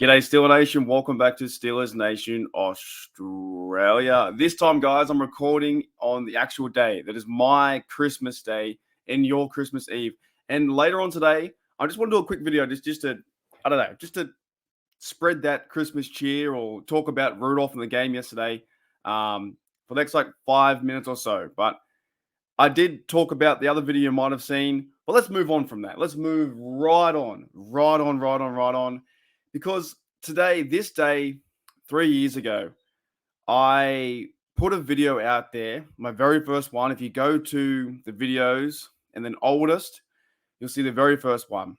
G'day, Steeler Nation. Welcome back to Steelers Nation Australia. This time, guys, I'm recording on the actual day. That is my Christmas day and your Christmas Eve. And later on today, I just want to do a quick video just to spread that Christmas cheer or talk about Rudolph in the game yesterday for the next 5 minutes or so. But I did talk about the other video you might have seen. But let's move on from that. Let's move right on. Because this day, 3 years ago, I put a video out there, my very first one. If you go to the videos and then oldest, you'll see the very first one.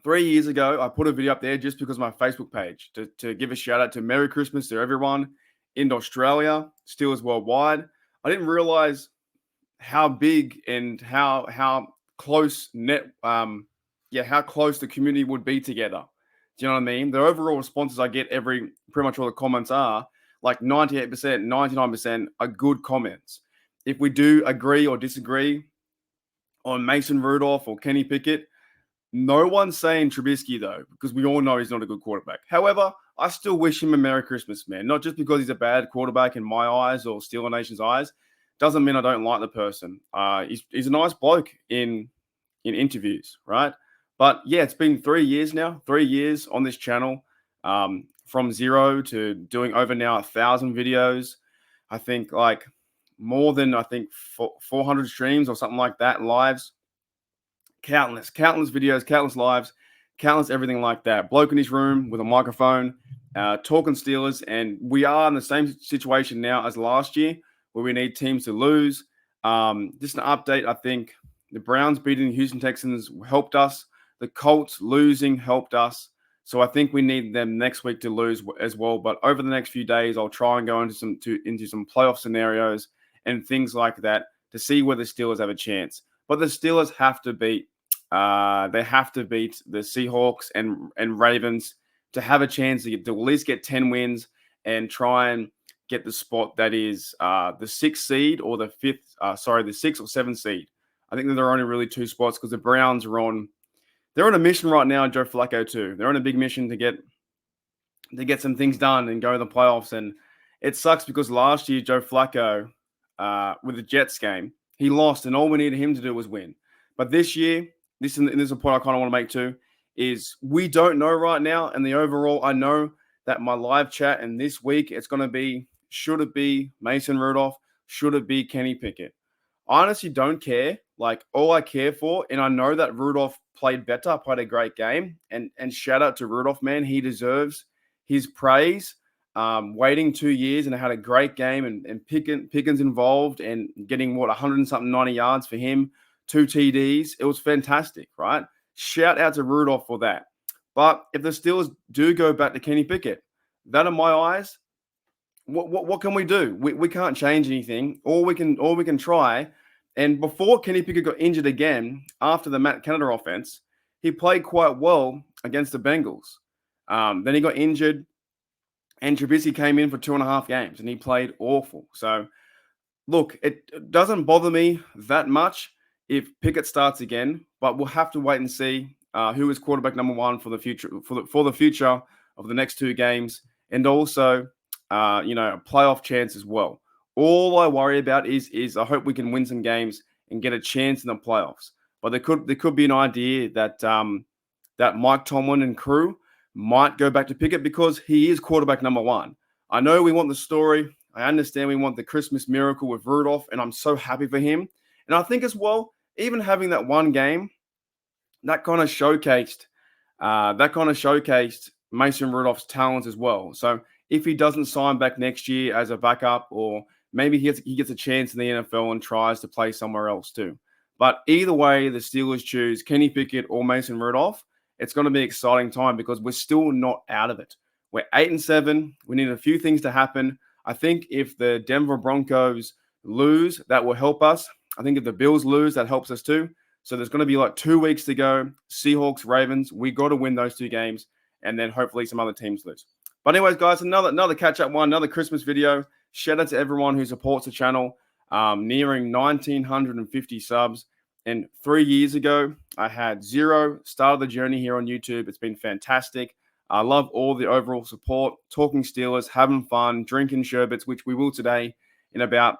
3 years ago, I put a video up there just because of my Facebook page to give a shout out to Merry Christmas to everyone in Australia, Steelers worldwide. I didn't realize how big and how close how close the community would be together. Do you know what I mean? The overall responses I get pretty much all the comments are like 98%, 99% are good comments. If we do agree or disagree on Mason Rudolph or Kenny Pickett, no one's saying Trubisky though, because we all know he's not a good quarterback. However, I still wish him a Merry Christmas, man. Not just because he's a bad quarterback in my eyes or Steeler Nation's eyes. Doesn't mean I don't like the person. He's a nice bloke in interviews, right? But yeah, it's been 3 years now, 3 years on this channel, from zero to doing over now 1,000 videos. I think more than 400 streams or something like that, lives. Countless videos, countless lives, countless everything like that. Bloke in his room with a microphone, talking Steelers, and we are in the same situation now as last year where we need teams to lose. Just an update, I think the Browns beating the Houston Texans helped us. The Colts losing helped us. So I think we need them next week to lose as well. But over the next few days, I'll try and go into some playoff scenarios and things like that to see where the Steelers have a chance. But the Steelers have to beat the Seahawks and Ravens to have a chance to at least get 10 wins and try and get the spot that is the 6th seed or the 6th or 7th seed. I think that there are only really 2 spots because the Browns are they're on a mission right now, Joe Flacco too. They're on a big mission to get some things done and go to the playoffs. And it sucks because last year, Joe Flacco, with the Jets game, he lost and all we needed him to do was win. But this year, this is a point I kind of want to make too, is we don't know right now. And the overall, I know that my live chat and this week, it's going to be, should it be Mason Rudolph? Should it be Kenny Pickett? I honestly don't care. All I care for, and I know that Rudolph played a great game. And shout out to Rudolph, man. He deserves his praise. Waiting 2 years and had a great game and Pickens involved and getting 100 and something 90 yards for him, 2 TDs. It was fantastic, right? Shout out to Rudolph for that. But if the Steelers do go back to Kenny Pickett, that in my eyes, what can we do? We can't change anything. All we can try. And before Kenny Pickett got injured again, after the Matt Canada offense, he played quite well against the Bengals. Then he got injured, and Trubisky came in for 2.5 games, and he played awful. So, look, it doesn't bother me that much if Pickett starts again, but we'll have to wait and see who is quarterback number 1 for the future for the future of the next 2 games, and also a playoff chance as well. All I worry about is I hope we can win some games and get a chance in the playoffs. But there could be an idea that that Mike Tomlin and crew might go back to Pickett because he is quarterback number 1. I know we want the story. I understand we want the Christmas miracle with Rudolph, and I'm so happy for him. And I think as well, even having that one game, that kind of showcased Mason Rudolph's talents as well. So if he doesn't sign back next year as a backup, or maybe he gets a chance in the NFL and tries to play somewhere else too. But either way, the Steelers choose Kenny Pickett or Mason Rudolph. It's going to be an exciting time because we're still not out of it. We're 8-7. We need a few things to happen. I think if the Denver Broncos lose, that will help us. I think if the Bills lose, that helps us too. So there's going to be 2 weeks to go. Seahawks, Ravens. We got to win those 2 games, and then hopefully some other teams lose. But anyways, guys, another catch-up one, another Christmas video. Shout out to everyone who supports the channel. Nearing 1,950 subs. And 3 years ago, I had 0. Started the journey here on YouTube. It's been fantastic. I love all the overall support, talking Steelers, having fun, drinking sherbets, which we will today in about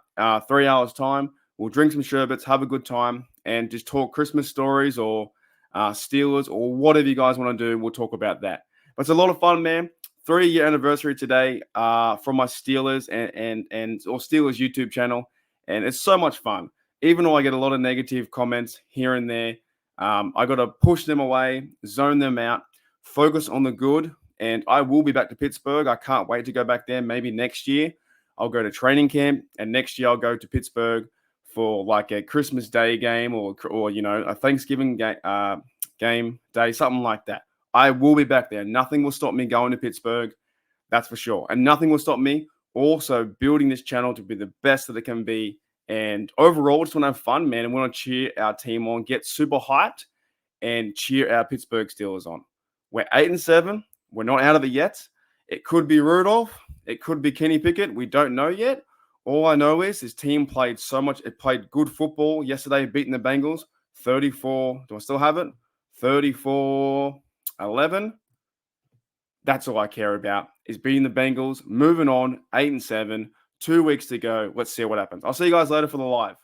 3 hours' time. We'll drink some sherbets, have a good time, and just talk Christmas stories or Steelers or whatever you guys want to do. We'll talk about that. But it's a lot of fun, man. 3-year anniversary today from my Steelers and or Steelers YouTube channel, and it's so much fun. Even though I get a lot of negative comments here and there, I got to push them away, zone them out, focus on the good, and I will be back to Pittsburgh. I can't wait to go back there. Maybe next year I'll go to training camp, and next year I'll go to Pittsburgh for like a Christmas Day game or a Thanksgiving game day, something like that. I will be back there. Nothing will stop me going to Pittsburgh, that's for sure. And nothing will stop me also building this channel to be the best that it can be. And overall, just want to have fun, man, and want to cheer our team on, get super hyped, and cheer our Pittsburgh Steelers on. We're 8-7. We're not out of it yet. It could be Rudolph. It could be Kenny Pickett. We don't know yet. All I know is his team played so much. It played good football yesterday, beating the Bengals 34. Do I still have it? 34-11. That's all I care about is beating the Bengals, moving on, 8-7, 2 weeks to go. Let's see what happens. I'll see you guys later for the live.